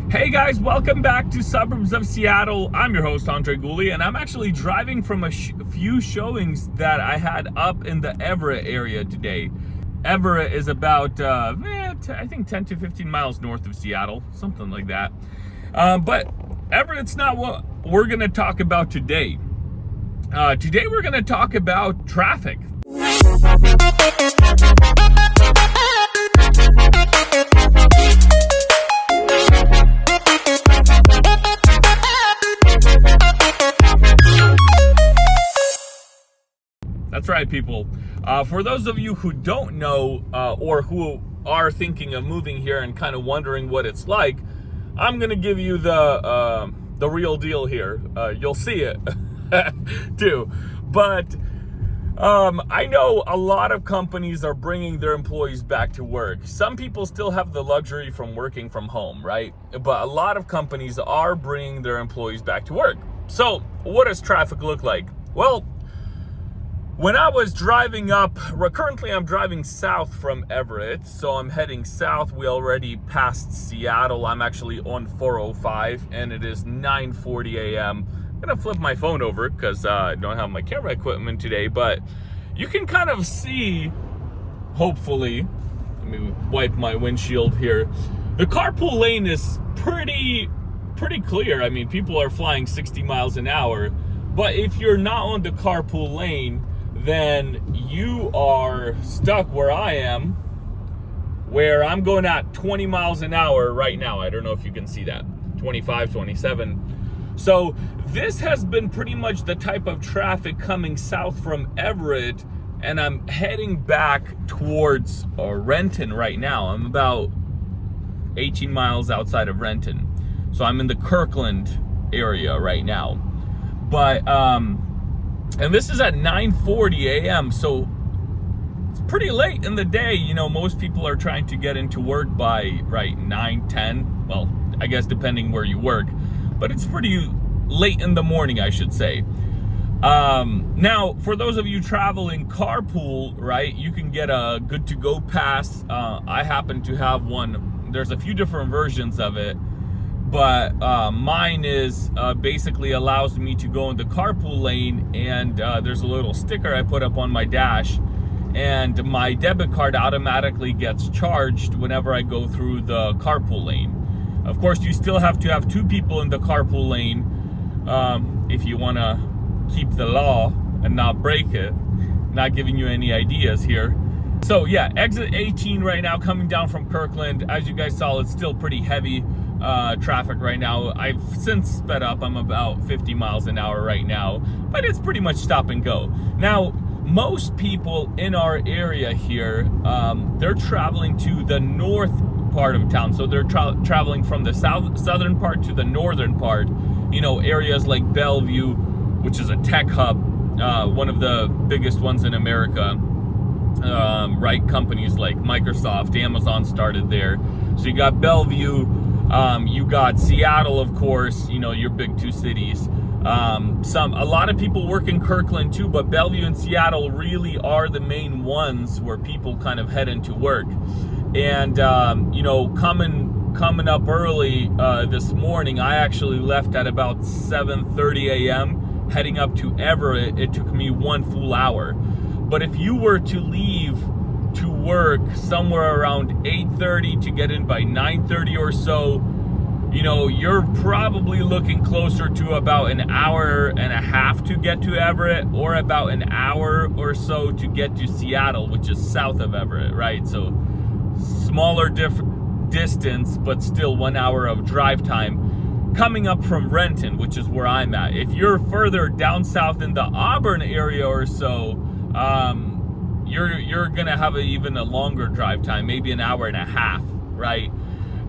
Hey guys, welcome back to Suburbs of Seattle. I'm your host, Andrey Gulyy, and I'm actually driving from a few showings that I had up in the Everett area today. Everett is about, I think 10 to 15 miles north of Seattle, something like that. But Everett's not what we're going to talk about today. Today we're going to talk about traffic. That's right, people. For those of you who don't know or who are thinking of moving here and kind of wondering what it's like, I'm going to give you the real deal here. You'll see it too. But I know a lot of companies are bringing their employees back to work. Some people still have the luxury from working from home, right? But a lot of companies are bringing their employees back to work. So what does traffic look like? Well, when I was driving up, currently I'm driving south from Everett, so I'm heading south. We already passed Seattle. I'm actually on 405, and it is 9:40 a.m. I'm gonna flip my phone over because I don't have my camera equipment today, but you can kind of see, hopefully, let me wipe my windshield here. The carpool lane is pretty clear. I mean, people are flying 60 miles an hour, but if you're not on the carpool lane, then you are stuck where I am, where I'm going at 20 miles an hour right now. I don't know if you can see that, 25, 27. So this has been pretty much the type of traffic coming south from Everett, and I'm heading back towards Renton right now. I'm about 18 miles outside of Renton. So I'm in the Kirkland area right now. But, and this is at 9:40 a.m., so it's pretty late in the day. You know, most people are trying to get into work by, 9, 10. Well, I guess depending where you work. But it's pretty late in the morning, I should say. Now, for those of you traveling carpool, right, you can get a good-to-go pass. I happen to have one. There's a few different versions of it. But mine is basically allows me to go in the carpool lane, and there's a little sticker I put up on my dash, and my debit card automatically gets charged whenever I go through the carpool lane. Of course, you still have to have two people in the carpool lane if you want to keep the law and not break it. Not giving you any ideas here. So yeah, exit 18 right now coming down from Kirkland. As you guys saw, it's still pretty heavy traffic right now. I've since sped up. I'm about 50 miles an hour right now, but it's pretty much stop and go. Now, most people in our area here, they're traveling to the north part of town. So they're traveling from the southern part to the northern part. You know, areas like Bellevue, which is a tech hub, one of the biggest ones in America. Right, companies like Microsoft, Amazon started there. So you got Bellevue, you got Seattle, of course, you know, your big two cities. A lot of people work in Kirkland too, but Bellevue and Seattle really are the main ones where people kind of head into work. And you know, coming up early this morning, I actually left at about 7:30 a.m. heading up to Everett. It took me 1 full hour. But if you were to leave to work somewhere around 8:30 to get in by 9:30 or so, you know, you're probably looking closer to about an hour and a half to get to Everett, or about an hour or so to get to Seattle, which is south of Everett, right? So smaller distance, but still 1 hour of drive time coming up from Renton, which is where I'm at. If you're further down south in the Auburn area or so, you're gonna have even a longer drive time, maybe an hour and a half, right?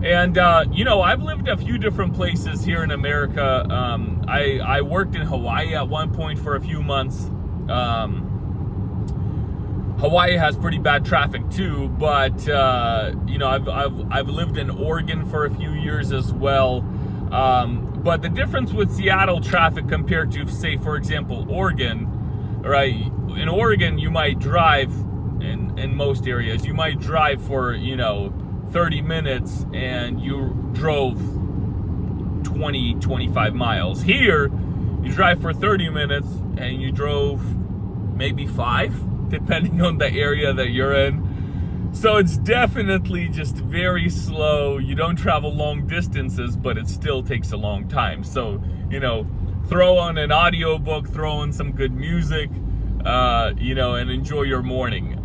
And you know, I've lived a few different places here in America. I worked in Hawaii at one point for a few months. Hawaii has pretty bad traffic too, but you know, I've lived in Oregon for a few years as well. But the difference with Seattle traffic compared to, say, for example, Oregon, right? In Oregon, you might drive, in most areas, you might drive for, you know, 30 minutes and you drove 20-25 miles. Here you drive for 30 minutes and you drove maybe 5, depending on the area that you're in. So it's definitely just very slow. You don't travel long distances, but it still takes a long time. So, you know, throw on an audiobook, throw on some good music, you know, and enjoy your morning.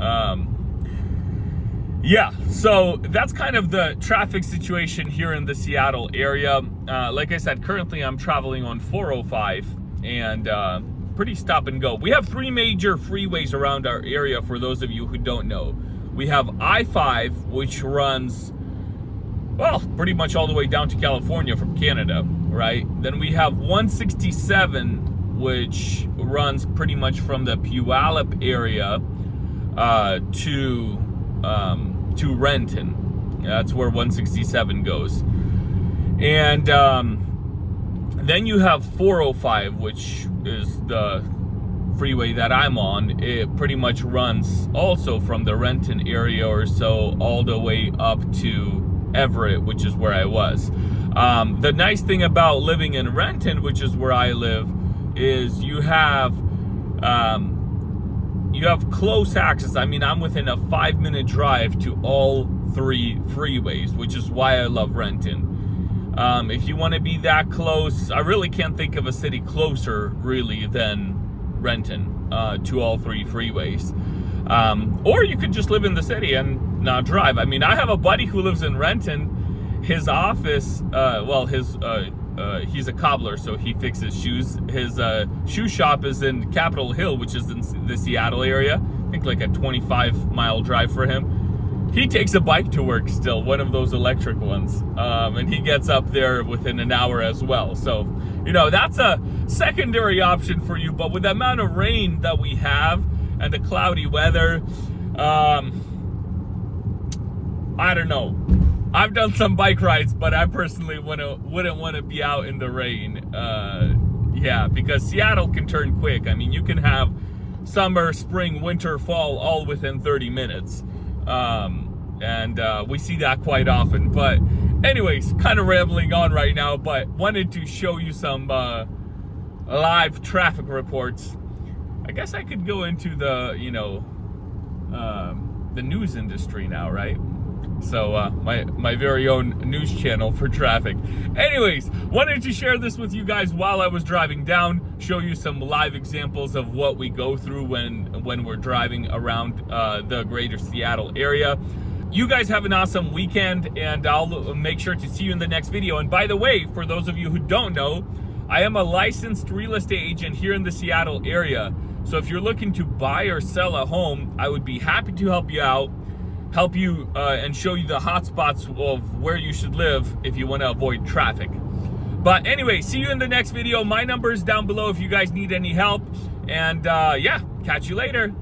Yeah, so that's kind of the traffic situation here in the Seattle area. Like I said, currently I'm traveling on 405 and pretty stop and go. We have 3 major freeways around our area for those of you who don't know. We have I-5, which runs, well, pretty much all the way down to California from Canada, right? Then we have 167, which runs pretty much from the Puyallup area to Renton. That's where 167 goes. And then you have 405, which is the freeway that I'm on. It pretty much runs also from the Renton area or so all the way up to Everett, which is where I was. The nice thing about living in Renton, which is where I live, is you have close access. I mean, I'm within a 5-minute drive to all 3 freeways, which is why I love Renton. If you want to be that close, I really can't think of a city closer really than Renton to all 3 freeways. Or you could just live in the city and not drive. I mean, I have a buddy who lives in Renton. His office, he's a cobbler, so he fixes shoes. His shoe shop is in Capitol Hill, which is in the Seattle area. I think like a 25-mile drive for him. He takes a bike to work still, one of those electric ones, and he gets up there within an hour as well. So, you know, that's a secondary option for you. But with the amount of rain that we have and the cloudy weather, I don't know. I've done some bike rides, but I personally wouldn't want to be out in the rain. Yeah, because Seattle can turn quick. I mean, you can have summer, spring, winter, fall all within 30 minutes. And we see that quite often. But anyways, kind of rambling on right now, but wanted to show you some live traffic reports. I guess I could go into the, you know, the news industry now, right? So my very own news channel for traffic. Anyways, wanted to share this with you guys while I was driving down, show you some live examples of what we go through when we're driving around the greater Seattle area. You guys have an awesome weekend, and I'll make sure to see you in the next video. And by the way, for those of you who don't know, I am a licensed real estate agent here in the Seattle area. So if you're looking to buy or sell a home, I would be happy to help you out, help you and show you the hot spots of where you should live if you want to avoid traffic. But anyway, see you in the next video. My number is down below if you guys need any help. And yeah, catch you later.